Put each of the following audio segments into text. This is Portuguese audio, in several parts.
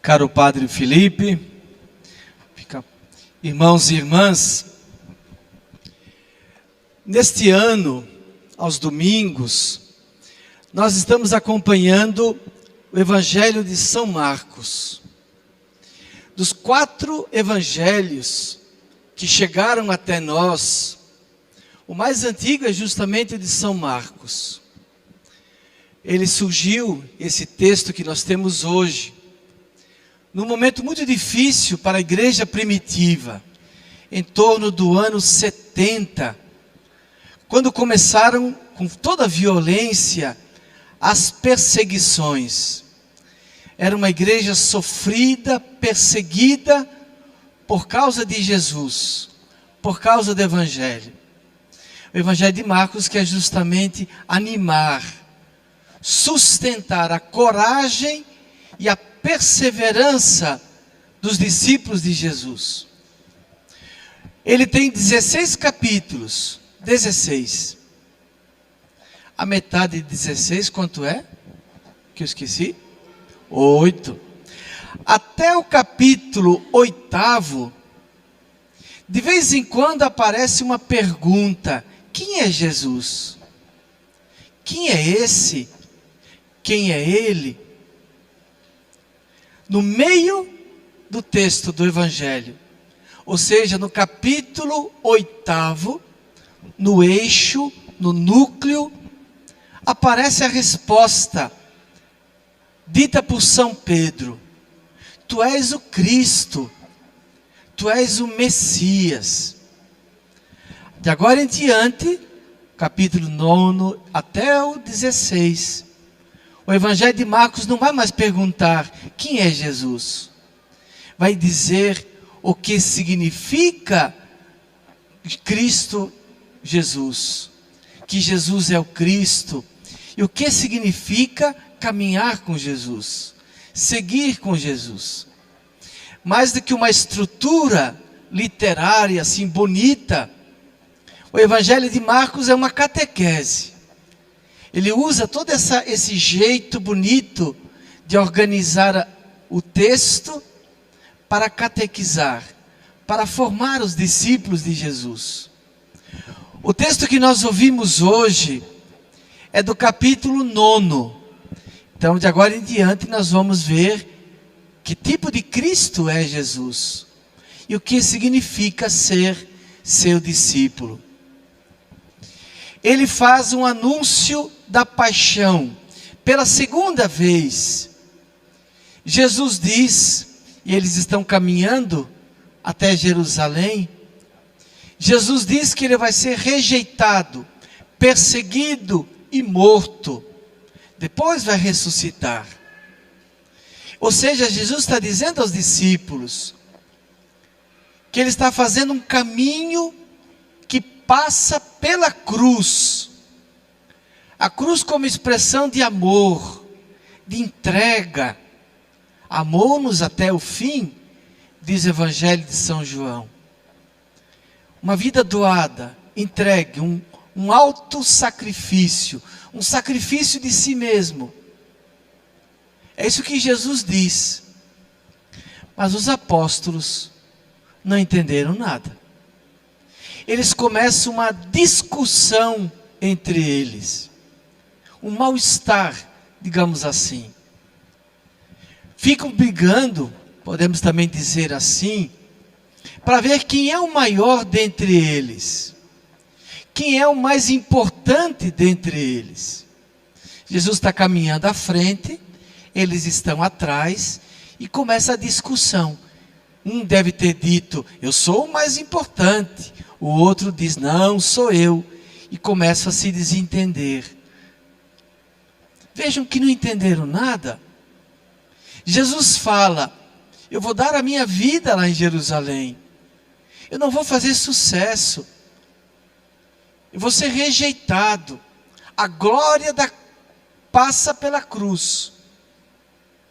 Caro Padre Felipe, irmãos e irmãs, neste ano, aos domingos, nós estamos acompanhando o Evangelho de São Marcos. Dos 4 evangelhos que chegaram até nós, o mais antigo é justamente o de São Marcos. Ele surgiu, esse texto que nós temos hoje, num momento muito difícil para a igreja primitiva, em torno do ano 70, quando começaram com toda a violência as perseguições. Era uma igreja sofrida, perseguida por causa de Jesus, por causa do Evangelho. O Evangelho de Marcos quer justamente animar, sustentar a coragem e a perseverança dos discípulos de Jesus. Ele tem 16 capítulos, 16. A metade de 16, quanto é? Que eu esqueci? 8. Até o capítulo 8, de vez em quando aparece uma pergunta: quem é Jesus? Quem é esse? Quem é ele? No meio do texto do Evangelho, ou seja, no capítulo 8, no eixo, no núcleo, aparece a resposta dita por São Pedro: Tu és o Cristo, Tu és o Messias. De agora em diante, capítulo 9 até o 16, o Evangelho de Marcos não vai mais perguntar quem é Jesus. Vai dizer o que significa Cristo Jesus. Que Jesus é o Cristo. E o que significa caminhar com Jesus. Seguir com Jesus. Mais do que uma estrutura literária assim bonita, o Evangelho de Marcos é uma catequese. Ele usa todo esse jeito bonito de organizar o texto para catequizar, para formar os discípulos de Jesus. O texto que nós ouvimos hoje é do capítulo 9. Então, de agora em diante, nós vamos ver que tipo de Cristo é Jesus e o que significa ser seu discípulo. Ele faz um anúncio da paixão. Pela segunda vez, Jesus diz, e eles estão caminhando até Jerusalém, Jesus diz que ele vai ser rejeitado, perseguido e morto. Depois vai ressuscitar. Ou seja, Jesus está dizendo aos discípulos que ele está fazendo um caminho que passa pela cruz. A cruz como expressão de amor, de entrega. Amou-nos até o fim, diz o Evangelho de São João. Uma vida doada, entregue, um alto sacrifício, um sacrifício de si mesmo. É isso que Jesus diz. Mas os apóstolos não entenderam nada. Eles começam uma discussão entre eles. Um mal-estar, digamos assim. Ficam brigando, podemos também dizer assim, para ver quem é o maior dentre eles. Quem é o mais importante dentre eles. Jesus está caminhando à frente, eles estão atrás, e começa a discussão. Um deve ter dito: eu sou o mais importante. O outro diz: não, sou eu. E começa a se desentender. Vejam que não entenderam nada. Jesus fala: eu vou dar a minha vida lá em Jerusalém. Eu não vou fazer sucesso. Eu vou ser rejeitado. A glória passa pela cruz,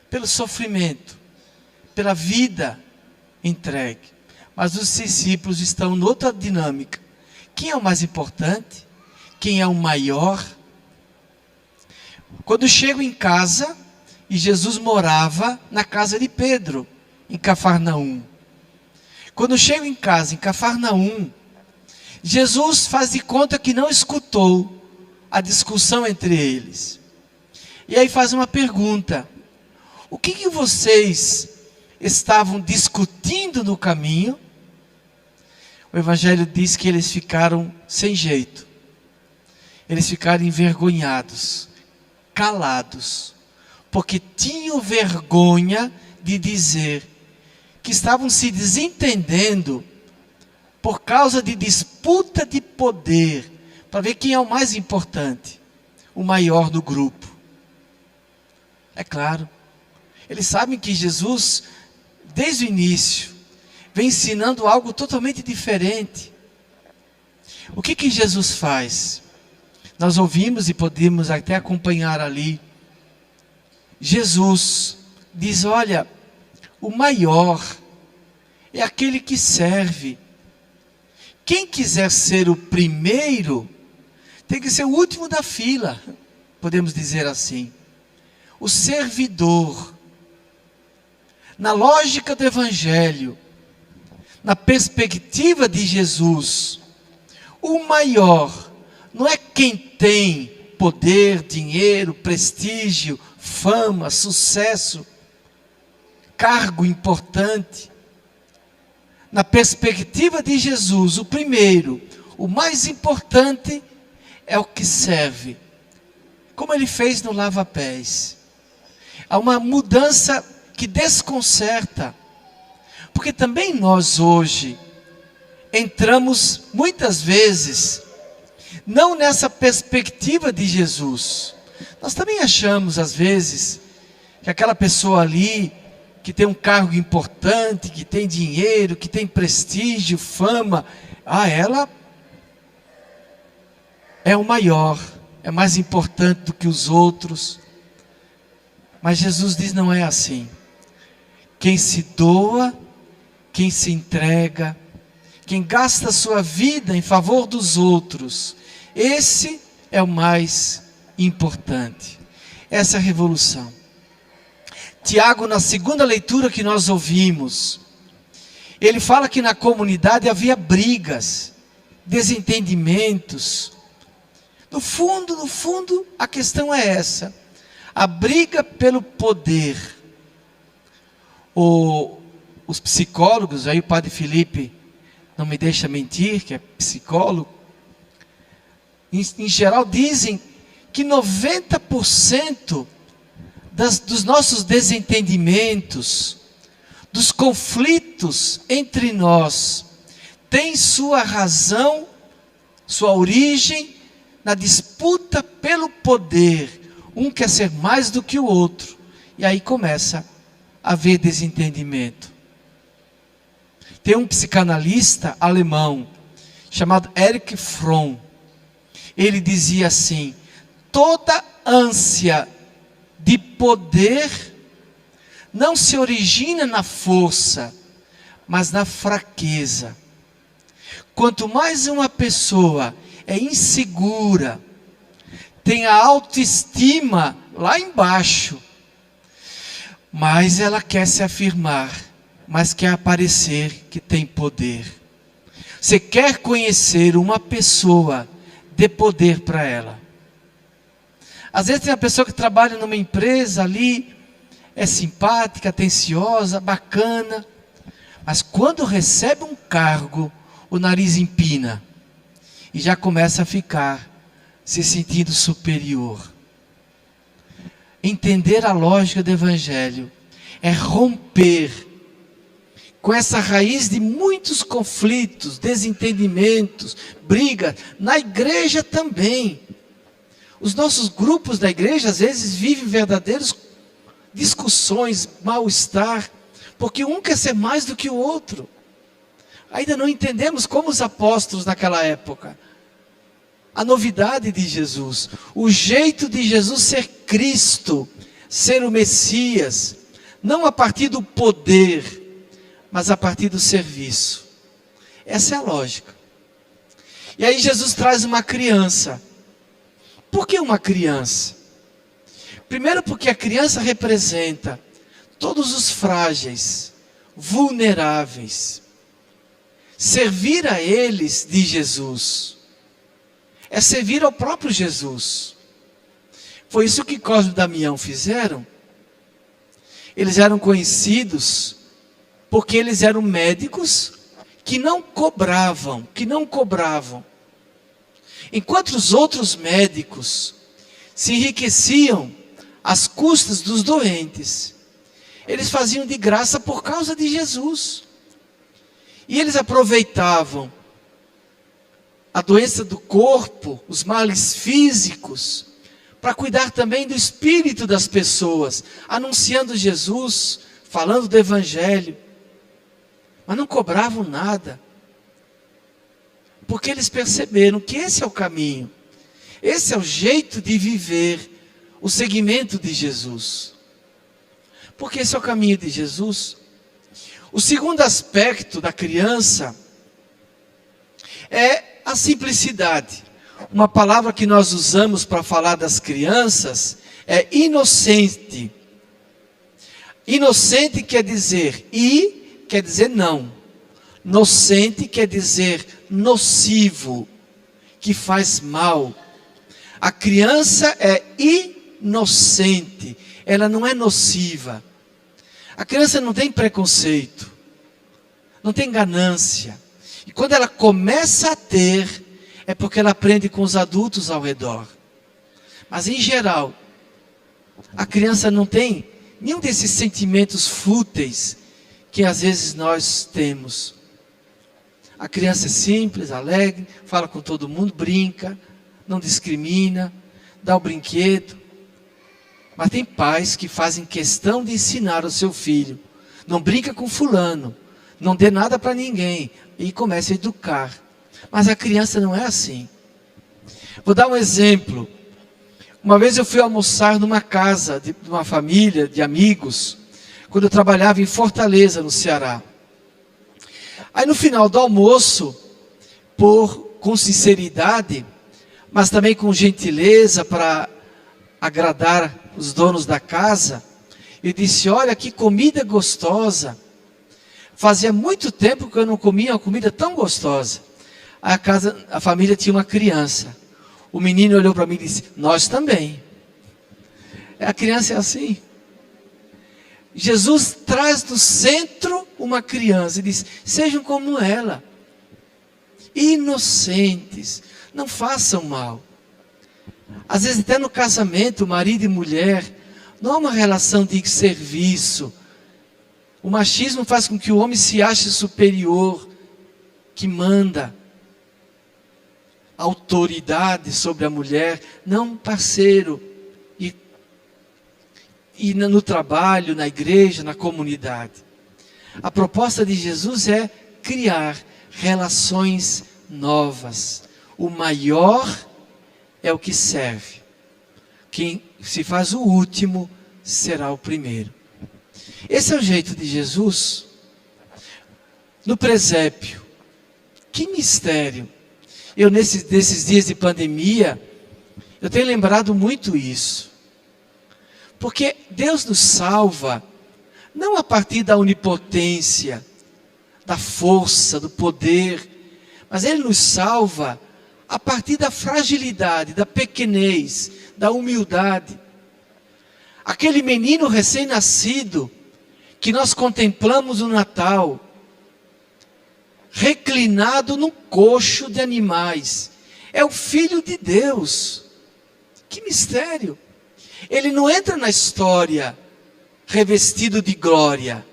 pelo sofrimento, pela vida entregue. Mas os discípulos estão noutra dinâmica. Quem é o mais importante? Quem é o maior? Quando chegam em casa, e Jesus morava na casa de Pedro, em Cafarnaum. Quando chega em casa, em Cafarnaum, Jesus faz de conta que não escutou a discussão entre eles. E aí faz uma pergunta: o que vocês estavam discutindo no caminho? O Evangelho diz que eles ficaram sem jeito. Eles ficaram envergonhados, calados, porque tinham vergonha de dizer que estavam se desentendendo por causa de disputa de poder, para ver quem é o mais importante, o maior do grupo. É claro, eles sabem que Jesus, desde o início, vem ensinando algo totalmente diferente. O que Jesus faz? Nós ouvimos e podemos até acompanhar ali. Jesus diz: olha, o maior é aquele que serve. Quem quiser ser o primeiro, tem que ser o último da fila, podemos dizer assim. O servidor. Na lógica do Evangelho, na perspectiva de Jesus, o maior não é quem tem poder, dinheiro, prestígio, fama, sucesso, cargo importante. Na perspectiva de Jesus, o primeiro, o mais importante é o que serve. Como ele fez no lava-pés. Há uma mudança que desconcerta. Porque também nós hoje entramos muitas vezes não nessa perspectiva de Jesus. Nós também achamos às vezes que aquela pessoa ali que tem um cargo importante, que tem dinheiro, que tem prestígio, fama, ela é o maior, é mais importante do que os outros. Mas Jesus diz: não é assim. Quem se doa, quem se entrega, quem gasta a sua vida em favor dos outros, esse é o mais importante. Essa é a revolução. Tiago, na segunda leitura que nós ouvimos, ele fala que na comunidade havia brigas, desentendimentos. No fundo, a questão é essa: a briga pelo poder. Os psicólogos, aí o padre Felipe não me deixa mentir, que é psicólogo, em geral dizem que 90% dos nossos desentendimentos, dos conflitos entre nós, tem sua razão, sua origem na disputa pelo poder. Um quer ser mais do que o outro, e aí começa a haver desentendimento. Tem um psicanalista alemão chamado Erich Fromm. Ele dizia assim: toda ânsia de poder não se origina na força, mas na fraqueza. Quanto mais uma pessoa é insegura, tem a autoestima lá embaixo, mais ela quer se afirmar, mas quer aparecer que tem poder. Você quer conhecer uma pessoa, dê poder para ela. Às vezes tem uma pessoa que trabalha numa empresa ali, é simpática, atenciosa, bacana, mas quando recebe um cargo, o nariz empina e já começa a ficar se sentindo superior. Entender a lógica do Evangelho é romper com essa raiz de muitos conflitos, desentendimentos, brigas, na igreja também. Os nossos grupos da igreja às vezes vivem verdadeiras discussões, mal-estar, porque um quer ser mais do que o outro. Ainda não entendemos como os apóstolos naquela época. A novidade de Jesus, o jeito de Jesus ser Cristo, ser o Messias, não a partir do poder, mas a partir do serviço. Essa é a lógica. E aí Jesus traz uma criança. Por que uma criança? Primeiro porque a criança representa todos os frágeis, vulneráveis. Servir a eles de Jesus é servir ao próprio Jesus. Foi isso que Cosme e Damião fizeram. Eles eram conhecidos porque eles eram médicos que não cobravam. Enquanto os outros médicos se enriqueciam às custas dos doentes, eles faziam de graça por causa de Jesus. E eles aproveitavam a doença do corpo, os males físicos, para cuidar também do espírito das pessoas, anunciando Jesus, falando do Evangelho. Mas não cobravam nada, porque eles perceberam que esse é o caminho, esse é o jeito de viver o seguimento de Jesus, porque esse é o caminho de Jesus. O segundo aspecto da criança é a simplicidade. Uma palavra que nós usamos para falar das crianças é inocente. Inocente quer dizer não. Nocente quer dizer nocivo, que faz mal. A criança é inocente, ela não é nociva. A criança não tem preconceito, não tem ganância. E quando ela começa a ter, é porque ela aprende com os adultos ao redor. Mas em geral, a criança não tem nenhum desses sentimentos fúteis que às vezes nós temos. A criança é simples, alegre, fala com todo mundo, brinca, não discrimina, dá o brinquedo. Mas tem pais que fazem questão de ensinar ao seu filho: não brinca com fulano, não dê nada para ninguém, e começa a educar. Mas a criança não é assim. Vou dar um exemplo. Uma vez eu fui almoçar numa casa de uma família de amigos, quando eu trabalhava em Fortaleza, no Ceará. Aí no final do almoço, com sinceridade, mas também com gentileza para agradar os donos da casa, eu disse: olha que comida gostosa. Fazia muito tempo que eu não comia uma comida tão gostosa. A família tinha uma criança. O menino olhou para mim e disse: nós também. A criança é assim. Jesus traz do centro uma criança e diz: sejam como ela, inocentes, não façam mal. Às vezes até no casamento, marido e mulher, não há uma relação de serviço. O machismo faz com que o homem se ache superior, que manda autoridade sobre a mulher. Não, parceiro. E no trabalho, na igreja, na comunidade. A proposta de Jesus é criar relações novas. O maior é o que serve. Quem se faz o último será o primeiro. Esse é o jeito de Jesus. No presépio, que mistério. Eu nesses dias de pandemia, eu tenho lembrado muito isso. Porque Deus nos salva, não a partir da onipotência, da força, do poder, mas Ele nos salva a partir da fragilidade, da pequenez, da humildade. Aquele menino recém-nascido, que nós contemplamos no Natal, reclinado num coxo de animais, é o Filho de Deus. Que mistério! Ele não entra na história revestido de glória,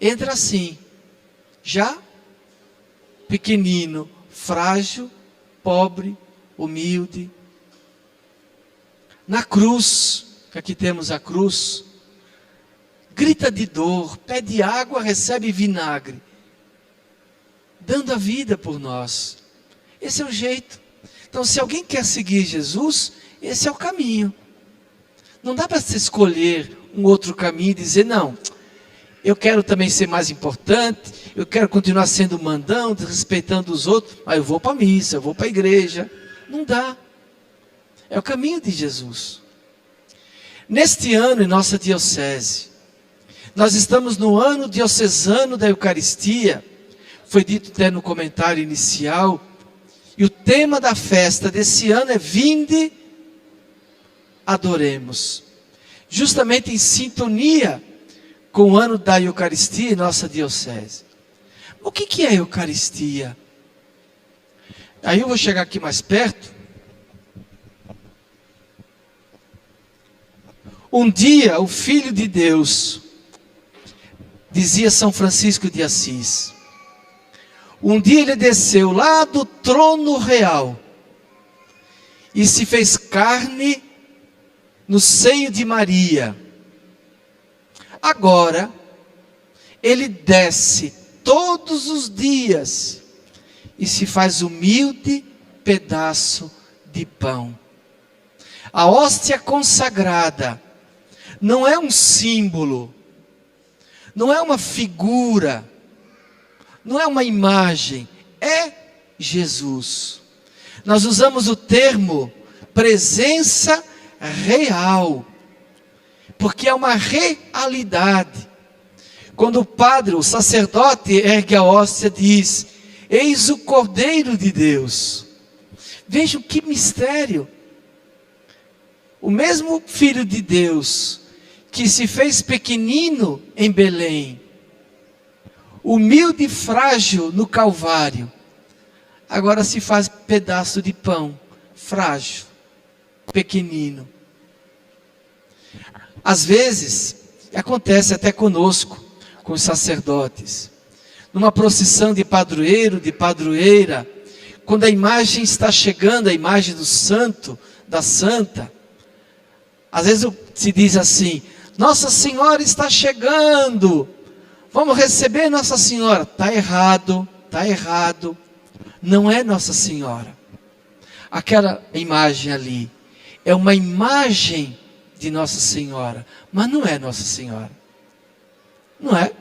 entra assim, já pequenino, frágil, pobre, humilde. Na cruz, que aqui temos a cruz, grita de dor, pede água, recebe vinagre, dando a vida por nós. Esse é o jeito. Então, se alguém quer seguir Jesus, esse é o caminho. Não dá para se escolher um outro caminho e dizer: não, eu quero também ser mais importante, eu quero continuar sendo mandão, respeitando os outros, mas eu vou para a missa, eu vou para a igreja. Não dá. É o caminho de Jesus. Neste ano, em nossa diocese, nós estamos no ano diocesano da Eucaristia, foi dito até no comentário inicial, e o tema da festa desse ano é Vinde, adoremos. Justamente em sintonia com o ano da Eucaristia em nossa diocese. O que é a Eucaristia? Aí eu vou chegar aqui mais perto. Um dia o Filho de Deus, dizia São Francisco de Assis, um dia ele desceu lá do trono real e se fez carne no seio de Maria. Agora, ele desce todos os dias e se faz humilde pedaço de pão. A hóstia consagrada não é um símbolo, não é uma figura, não é uma imagem, é Jesus. Nós usamos o termo presença real, porque é uma realidade. Quando o padre, o sacerdote ergue a hóstia, diz: eis o Cordeiro de Deus. Vejam que mistério. O mesmo Filho de Deus, que se fez pequenino em Belém, humilde e frágil no Calvário, agora se faz pedaço de pão, frágil, pequenino. Às vezes, acontece até conosco, com os sacerdotes, numa procissão de padroeiro, de padroeira, quando a imagem está chegando, a imagem do santo, da santa, às vezes se diz assim: Nossa Senhora está chegando, vamos receber Nossa Senhora. Está errado, está errado, não é Nossa Senhora. Aquela imagem ali é uma imagem de Nossa Senhora, mas não é Nossa Senhora. Não é?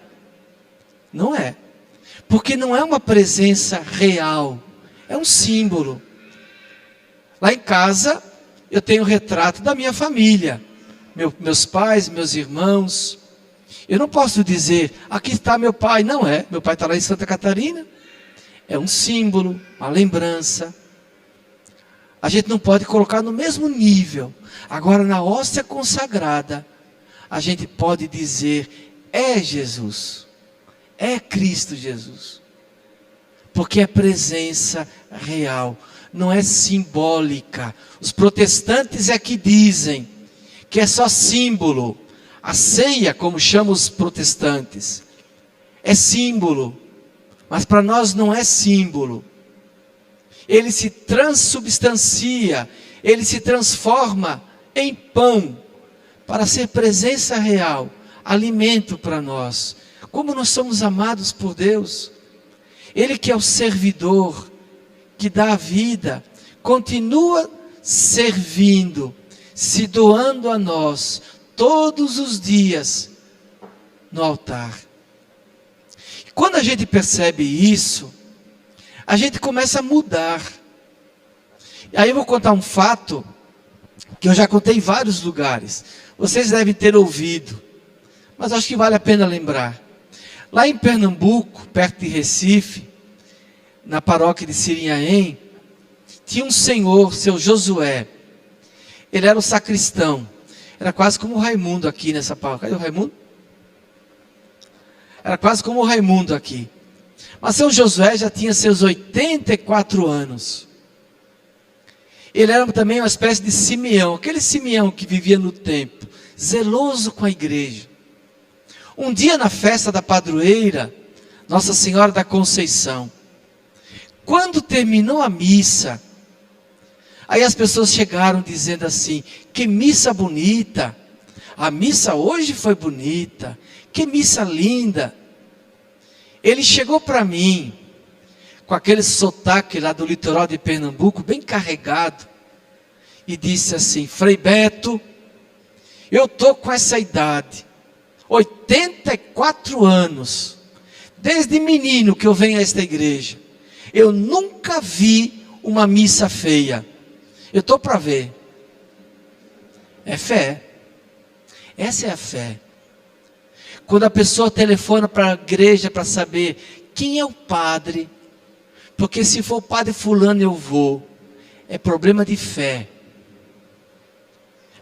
Não é. Porque não é uma presença real, é um símbolo. Lá em casa, eu tenho o retrato da minha família, meus pais, meus irmãos. Eu não posso dizer, aqui está meu pai. Não é, meu pai está lá em Santa Catarina. É um símbolo, uma lembrança. A gente não pode colocar no mesmo nível. Agora, na hóstia consagrada, a gente pode dizer: é Jesus, é Cristo Jesus, porque é presença real, não é simbólica. Os protestantes é que dizem que é só símbolo. A ceia, como chamam os protestantes, é símbolo, mas para nós não é símbolo. Ele se transubstancia, ele se transforma em pão, para ser presença real, alimento para nós. Como nós somos amados por Deus. Ele que é o servidor, que dá a vida, continua servindo, se doando a nós, todos os dias, no altar. Quando a gente percebe isso, a gente começa a mudar. Aí eu vou contar um fato, que eu já contei em vários lugares. Vocês devem ter ouvido, mas acho que vale a pena lembrar. Lá em Pernambuco, perto de Recife, na paróquia de Sirinhaém, tinha um senhor, seu Josué. Ele era o sacristão. Era quase como o Raimundo aqui nessa paróquia. Cadê o Raimundo? Era quase como o Raimundo aqui. Mas seu Josué já tinha seus 84 anos. Ele era também uma espécie de Simeão, aquele Simeão que vivia no templo, zeloso com a igreja. Um dia na festa da padroeira, Nossa Senhora da Conceição, quando terminou a missa, aí as pessoas chegaram dizendo assim: que missa bonita, a missa hoje foi bonita, que missa linda. Ele chegou para mim, com aquele sotaque lá do litoral de Pernambuco, bem carregado, e disse assim: Frei Beto, eu estou com essa idade, 84 anos, desde menino que eu venho a esta igreja, eu nunca vi uma missa feia. Eu estou para ver. É fé. Essa é a fé. Quando a pessoa telefona para a igreja para saber quem é o padre, porque se for o padre fulano eu vou, é problema de fé.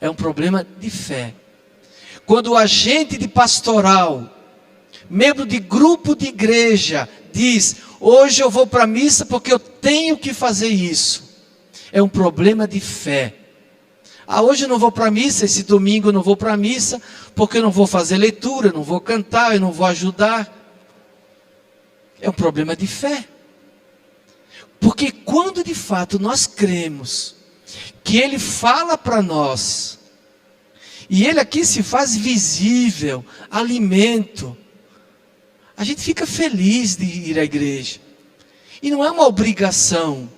É um problema de fé. Quando o agente de pastoral, membro de grupo de igreja, diz: hoje eu vou para a missa porque eu tenho que fazer isso, é um problema de fé. Hoje eu não vou para a missa, esse domingo eu não vou para a missa, porque eu não vou fazer leitura, eu não vou cantar, eu não vou ajudar. É um problema de fé. Porque quando de fato nós cremos que Ele fala para nós, e Ele aqui se faz visível, alimento, a gente fica feliz de ir à igreja. E não é uma obrigação.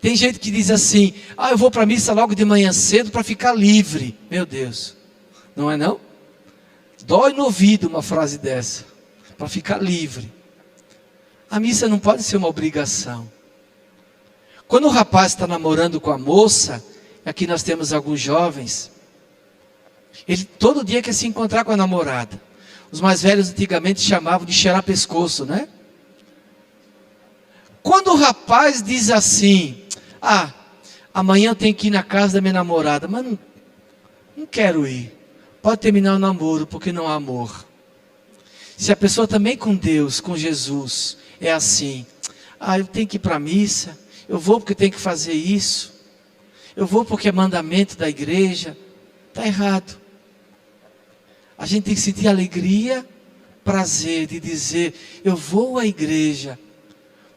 Tem gente que diz assim: eu vou para a missa logo de manhã cedo para ficar livre. Meu Deus, não é não? Dói no ouvido uma frase dessa, para ficar livre. A missa não pode ser uma obrigação. Quando o rapaz está namorando com a moça, aqui nós temos alguns jovens, ele todo dia quer se encontrar com a namorada. Os mais velhos antigamente chamavam de cheirar pescoço, né? Quando o rapaz diz assim: amanhã eu tenho que ir na casa da minha namorada, mas não quero ir. Pode terminar o namoro, porque não há amor. Se a pessoa também com Deus, com Jesus, é assim: eu tenho que ir para a missa, eu vou porque tenho que fazer isso, eu vou porque é mandamento da igreja, está errado. A gente tem que sentir alegria, prazer de dizer: eu vou à igreja,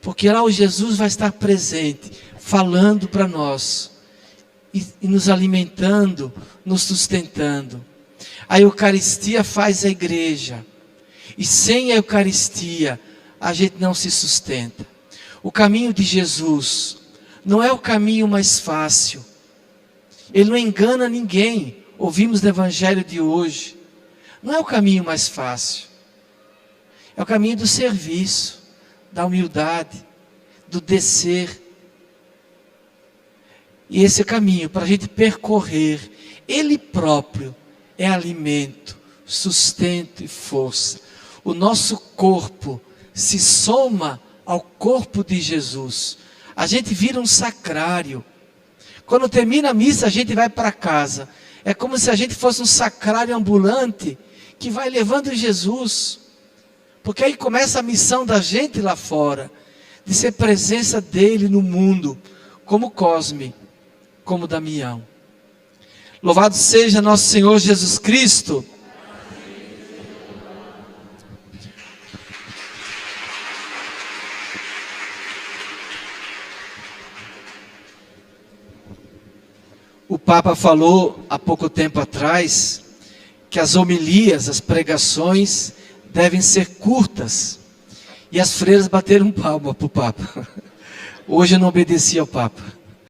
porque lá o Jesus vai estar presente, falando para nós, e nos alimentando, nos sustentando. A Eucaristia faz a igreja, e sem a Eucaristia a gente não se sustenta. O caminho de Jesus não é o caminho mais fácil, Ele não engana ninguém. Ouvimos no Evangelho de hoje, não é o caminho mais fácil, é o caminho do serviço, da humildade, do descer. E esse caminho para a gente percorrer, Ele próprio é alimento, sustento e força. O nosso corpo se soma ao corpo de Jesus. A gente vira um sacrário. Quando termina a missa, a gente vai para casa. É como se a gente fosse um sacrário ambulante que vai levando Jesus. Porque aí começa a missão da gente lá fora, de ser presença dele no mundo, como Cosme, como Damião. Louvado seja nosso Senhor Jesus Cristo. O Papa falou há pouco tempo atrás que as homilias, as pregações devem ser curtas. E as freiras bateram palma para o Papa. Hoje eu não obedeci ao Papa.